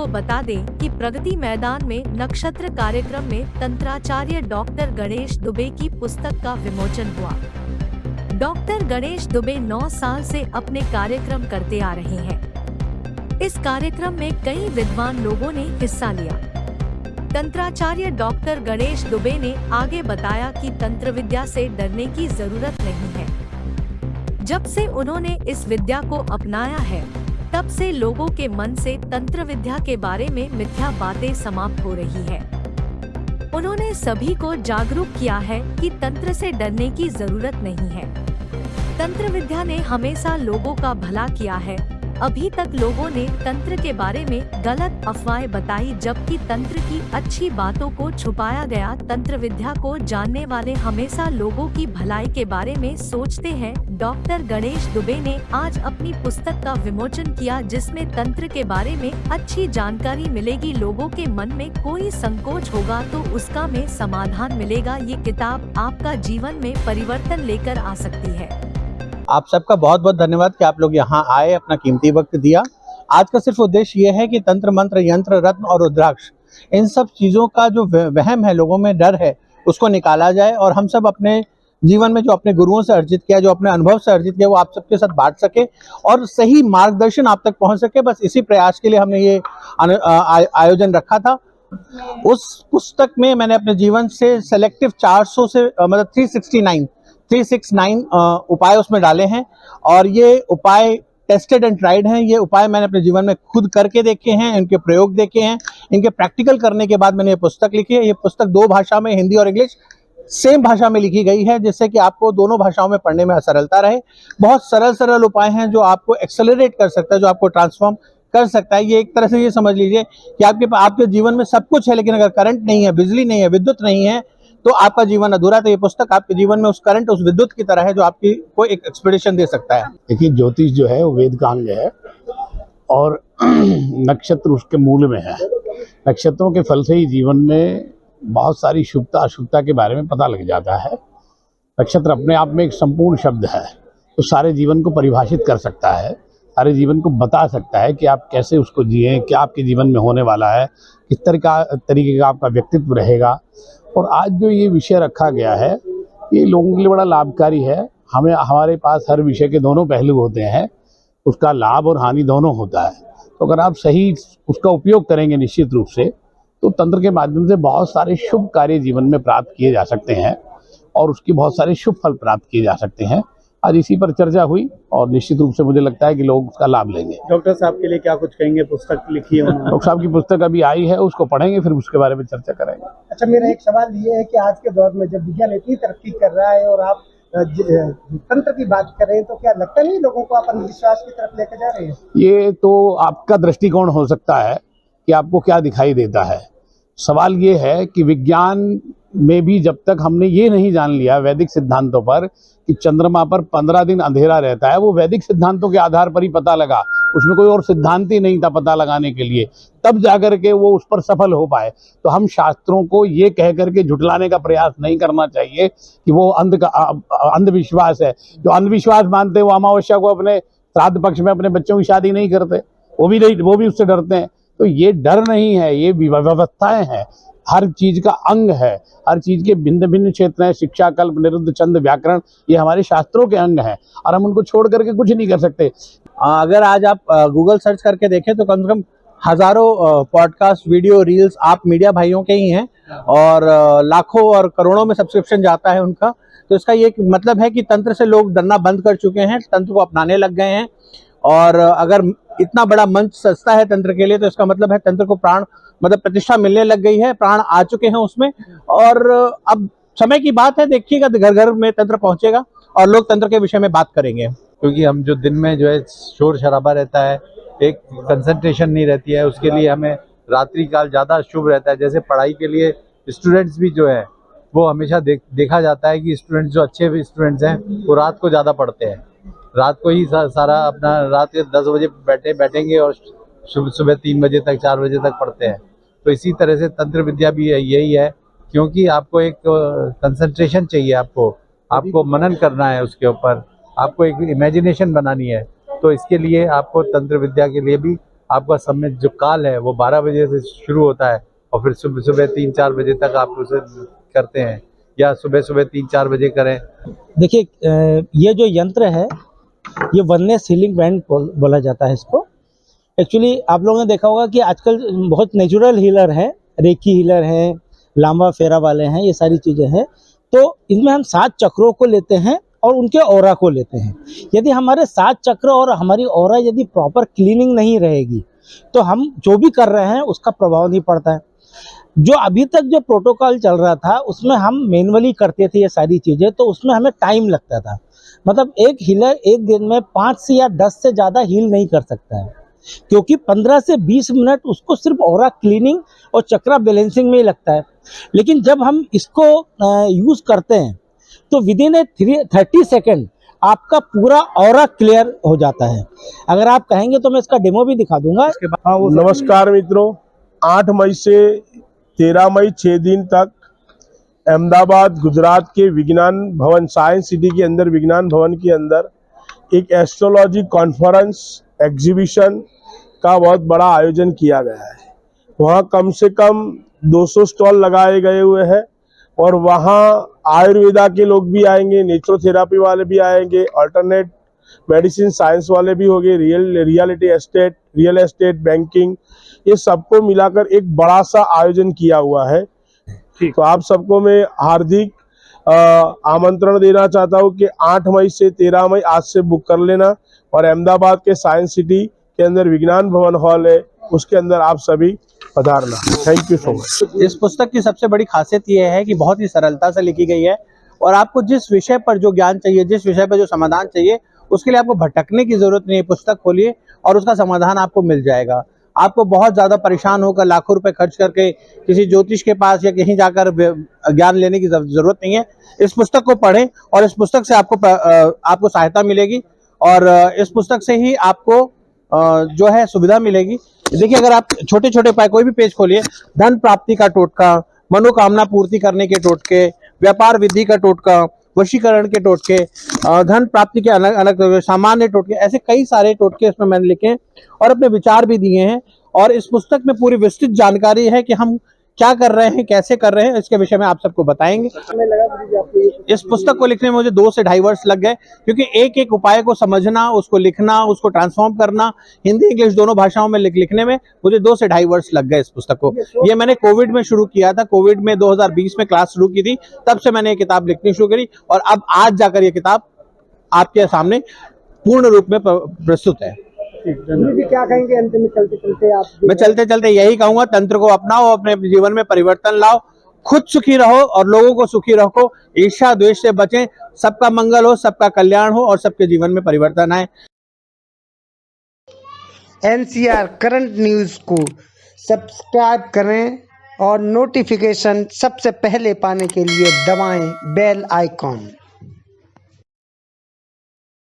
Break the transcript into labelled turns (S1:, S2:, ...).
S1: आपको बता दें कि प्रगति मैदान में नक्षत्र कार्यक्रम में तंत्राचार्य डॉक्टर गणेश दुबे की पुस्तक का विमोचन हुआ। डॉक्टर गणेश दुबे 9 साल से अपने कार्यक्रम करते आ रहे हैं। इस कार्यक्रम में कई विद्वान लोगों ने हिस्सा लिया। तंत्राचार्य डॉक्टर गणेश दुबे ने आगे बताया कि तंत्र विद्या से डरने की जरूरत नहीं है। जब से उन्होंने इस विद्या को अपनाया है, तब से लोगों के मन से तंत्र विद्या के बारे में मिथ्या बातें समाप्त हो रही है। उन्होंने सभी को जागरूक किया है कि तंत्र से डरने की जरूरत नहीं है। तंत्र विद्या ने हमेशा लोगों का भला किया है। अभी तक लोगों ने तंत्र के बारे में गलत अफवाहें बताई, जबकि तंत्र की अच्छी बातों को छुपाया गया। तंत्र विद्या को जानने वाले हमेशा लोगों की भलाई के बारे में सोचते हैं। डॉक्टर गणेश दुबे ने आज अपनी पुस्तक का विमोचन किया, जिसमें तंत्र के बारे में अच्छी जानकारी मिलेगी। लोगों के मन में कोई संकोच होगा तो उसका में समाधान मिलेगा। ये किताब आपका जीवन में परिवर्तन लेकर आ सकती है।
S2: आप सबका बहुत बहुत धन्यवाद कि आप लोग यहाँ आए, अपना कीमती वक्त दिया। आज का सिर्फ उद्देश्य ये है कि तंत्र मंत्र यंत्र रत्न और रुद्राक्ष, इन सब चीज़ों का जो वहम है, लोगों में डर है, उसको निकाला जाए और हम सब अपने जीवन में जो अपने गुरुओं से अर्जित किया, जो अपने अनुभव से अर्जित किया, वो आप सबके साथ बांट सके और सही मार्गदर्शन आप तक पहुँच सके। बस इसी प्रयास के लिए हमने ये आयोजन रखा था। उस पुस्तक में मैंने अपने जीवन से सेलेक्टिव 400 से मतलब 369 उपाय उसमें डाले हैं और ये उपाय टेस्टेड एंड ट्राइड हैं। ये उपाय मैंने अपने जीवन में खुद करके देखे हैं, इनके प्रयोग देखे हैं, इनके प्रैक्टिकल करने के बाद मैंने ये पुस्तक लिखी है। ये पुस्तक 2 भाषा में, हिंदी और इंग्लिश, सेम भाषा में लिखी गई है, जिससे कि आपको दोनों भाषाओं में पढ़ने में सरलता रहे। बहुत सरल उपाय हैं जो आपको एक्सेलरेट कर सकता है, जो आपको ट्रांसफॉर्म कर सकता है। ये एक तरह से ये समझ लीजिए कि आपके जीवन में सब कुछ है, लेकिन अगर करंट नहीं है, बिजली नहीं है, विद्युत नहीं है, तो आपका जीवन अधूरा। तो ये पुस्तक आपके जीवन में उस करंट, उस विद्युत की तरह है, जो आपकी को एक एक्सपीडिशन दे सकता है।
S3: देखिए, ज्योतिष जो है वो वेद का अंग है और नक्षत्र उसके मूल में है। नक्षत्रों के फल से ही जीवन में बहुत सारी शुभता अशुभता के बारे में पता लग जाता है। नक्षत्र अपने आप में एक संपूर्ण शब्द है, तो सारे जीवन को परिभाषित कर सकता है, सारे जीवन को बता सकता है कि आप कैसे उसको जिए, क्या आपके जीवन में होने वाला है, किस तरीके का आपका व्यक्तित्व रहेगा। और आज जो ये विषय रखा गया है, ये लोगों के लिए बड़ा लाभकारी है। हमारे पास हर विषय के दोनों पहलू होते हैं, उसका लाभ और हानि दोनों होता है। तो अगर आप सही उसका उपयोग करेंगे निश्चित रूप से, तो तंत्र के माध्यम से बहुत सारे शुभ कार्य जीवन में प्राप्त किए जा सकते हैं और उसके बहुत सारे शुभ फल प्राप्त किए जा सकते हैं। आज इसी पर चर्चा हुई और निश्चित रूप से मुझे लगता है कि लोग उसका लाभ लेंगे।
S4: डॉक्टर साहब के लिए क्या कुछ कहेंगे? पुस्तक लिखी है उन्होंने।
S3: डॉक्टर साहब की पुस्तक अभी आई है, उसको पढ़ेंगे, फिर उसके बारे में चर्चा करेंगे।
S4: अच्छा, मेरा एक सवाल ये है कि आज के दौर में जब विज्ञान इतनी तरक्की कर रहा है और आप तंत्र की बात कर रहे हैं, तो क्या लगता नहीं लोगों को आप अंधविश्वास की तरफ लेकर जा रहे हैं?
S3: ये तो आपका दृष्टिकोण हो सकता है कि आपको क्या दिखाई देता है। सवाल ये है कि विज्ञान में भी जब तक हमने ये नहीं जान लिया वैदिक सिद्धांतों पर कि चंद्रमा पर 15 दिन अंधेरा रहता है, वो वैदिक सिद्धांतों के आधार पर ही पता लगा, उसमें कोई और सिद्धांत ही नहीं था पता लगाने के लिए, तब जाकर के वो उस पर सफल हो पाए। तो हम शास्त्रों को ये कह करके झुठलाने का प्रयास नहीं करना चाहिए कि वो अंधविश्वास है। जो अंधविश्वास मानते हैं वो अमावस्या को अपने श्राद्ध पक्ष में अपने बच्चों की शादी नहीं करते, वो भी उससे डरते हैं। तो ये डर नहीं है, ये व्यवस्थाएं हैं, हर चीज का अंग है, हर चीज के भिन्न भिन्न क्षेत्र हैं। शिक्षा, कल्प, निरुद्ध, छंद, व्याकरण, ये हमारे शास्त्रों के अंग हैं और हम उनको छोड़ करके कुछ नहीं कर सकते।
S2: अगर आज आप गूगल सर्च करके देखें तो कम से कम हजारों पॉडकास्ट, वीडियो, रील्स आप मीडिया भाइयों के ही हैं और लाखों और करोड़ों में सब्सक्रिप्शन जाता है उनका। तो इसका ये मतलब है कि तंत्र से लोग डरना बंद कर चुके हैं, तंत्र को अपनाने लग गए हैं। और अगर इतना बड़ा मंच सस्ता है तंत्र के लिए, तो इसका मतलब है तंत्र को प्राण मतलब प्रतिष्ठा मिलने लग गई है, प्राण आ चुके हैं उसमें। और अब समय की बात है, देखिएगा घर घर में तंत्र पहुंचेगा और लोग तंत्र के विषय में बात करेंगे।
S5: क्योंकि हम जो दिन में जो है शोर शराबा रहता है, एक कंसंट्रेशन नहीं रहती है, उसके लिए हमें रात्रि काल ज़्यादा शुभ रहता है। जैसे पढ़ाई के लिए स्टूडेंट्स भी जो है वो हमेशा देखा जाता है कि स्टूडेंट्स जो अच्छे स्टूडेंट्स हैं वो रात को ज़्यादा पढ़ते हैं, रात को ही सारा अपना रात के 10 बजे बैठेंगे और सुबह 3 बजे तक 4 बजे तक पढ़ते हैं। तो इसी तरह से तंत्र विद्या भी यही है, क्योंकि आपको एक कंसंट्रेशन चाहिए, आपको मनन करना है उसके ऊपर, आपको एक इमेजिनेशन बनानी है। तो इसके लिए आपको तंत्र विद्या के लिए भी आपका समय जो काल है वो 12 बजे से शुरू होता है और फिर सुबह सुबह 3-4 बजे तक आप उसे करते हैं, या सुबह सुबह 3-4 बजे करें।
S6: देखिए ये जो यंत्र है ये वननेस हीलिंग बैंड बोला जाता है इसको। एक्चुअली आप लोगों ने देखा होगा कि आजकल बहुत नेचुरल हीलर है, रेकी हीलर है, लांबा फेरा वाले हैं, ये सारी चीज़ें हैं। तो इनमें हम 7 चक्रों को लेते हैं और उनके ऑरा को लेते हैं। यदि हमारे 7 चक्र और हमारी ऑरा यदि प्रॉपर क्लीनिंग नहीं रहेगी तो हम जो भी कर रहे हैं उसका प्रभाव नहीं पड़ता है। जो अभी तक जो प्रोटोकॉल चल रहा था उसमें हम मैनुअली करते थे ये सारी चीज़ें, तो उसमें हमें टाइम लगता था। मतलब एक हीलर एक दिन में 5 से या 10 से ज़्यादा हील नहीं कर सकता है, क्योंकि 15 से 20 मिनट उसको सिर्फ ऑरा क्लीनिंग और चक्रा बैलेंसिंग में ही लगता है। लेकिन जब हम इसको यूज़ करते हैं तो विद इन 30 सेकेंड आपका पूरा ऑरा क्लियर हो जाता है। अगर आप कहेंगे तो मैं इसका डेमो भी दिखा दूंगा।
S7: नमस्कार मित्रों, 8 मई से 13 मई 6 दिन तक अहमदाबाद गुजरात के विज्ञान भवन साइंस सिटी के अंदर विज्ञान भवन के अंदर एक एस्ट्रोलॉजी कॉन्फ्रेंस एग्जीबिशन का बहुत बड़ा आयोजन किया गया है। वहाँ कम से कम 200 स्टॉल लगाए गए हुए हैं और वहाँ आयुर्वेदा के लोग भी आएंगे, नेचुरोथेरापी वाले भी आएंगे, अल्टरनेट मेडिसिन साइंस वाले भी होंगे, रियल एस्टेट, बैंकिंग, ये सबको मिलाकर एक बड़ा सा आयोजन किया हुआ है। तो आप सबको मैं हार्दिक आमंत्रण देना चाहता हूँ कि 8 मई से 13 मई आज से बुक कर लेना, और अहमदाबाद के साइंस सिटी के अंदर विज्ञान भवन हॉल है, उसके अंदर आप सभी पधारना। Thank you so much.
S2: इस पुस्तक की सबसे बड़ी खासियत यह है कि बहुत ही सरलता से लिखी गई है और आपको जिस विषय पर जो ज्ञान चाहिए, जिस विषय पर जो समाधान चाहिए, उसके लिए आपको भटकने की जरूरत नहीं है। पुस्तक खोलिए और उसका समाधान आपको मिल जाएगा। आपको बहुत ज्यादा परेशान होकर लाखों रुपए खर्च करके किसी ज्योतिष के पास या कहीं जाकर ज्ञान लेने की जरूरत नहीं है। इस पुस्तक को पढ़ें और इस पुस्तक से आपको सहायता मिलेगी और इस पुस्तक से ही आपको जो है सुविधा मिलेगी। देखिए, अगर आप छोटे छोटे कोई भी पेज खोलिए, धन प्राप्ति का टोटका, मनोकामना पूर्ति करने के टोटके, व्यापार विधि का टोटका, वशीकरण के टोटके, धन प्राप्ति के अलग अलग सामान्य टोटके, ऐसे कई सारे टोटके इसमें मैंने लिखे हैं और अपने विचार भी दिए हैं। और इस पुस्तक में पूरी विस्तृत जानकारी है कि हम क्या कर रहे हैं, कैसे कर रहे हैं, इसके विषय में आप सबको बताएंगे। इस पुस्तक को लिखने में मुझे 2 से ढाई वर्ष लग गए, क्योंकि एक एक उपाय को समझना, उसको लिखना, उसको ट्रांसफॉर्म करना, हिंदी इंग्लिश दोनों भाषाओं में लिखने में मुझे 2 से ढाई वर्ष लग गए इस पुस्तक को। ये मैंने कोविड में शुरू किया था। कोविड में 2020 में क्लास शुरू की थी, तब से मैंने ये किताब लिखनी शुरू करी और अब आज जाकर ये किताब आपके सामने पूर्ण रूप में प्रस्तुत है।
S4: क्या कहेंगे अंत में चलते चलते आप?
S2: मैं चलते चलते यही कहूंगा, तंत्र को अपनाओ, अपने जीवन में परिवर्तन लाओ, खुद सुखी रहो और लोगों को सुखी रखो, ईर्ष्या द्वेष से बचें, सबका मंगल हो, सबका कल्याण हो और सबके जीवन में परिवर्तन आए।
S4: NCR करंट न्यूज को सब्सक्राइब करें और नोटिफिकेशन सबसे पहले पाने के लिए दबाएं बेल आइकॉन।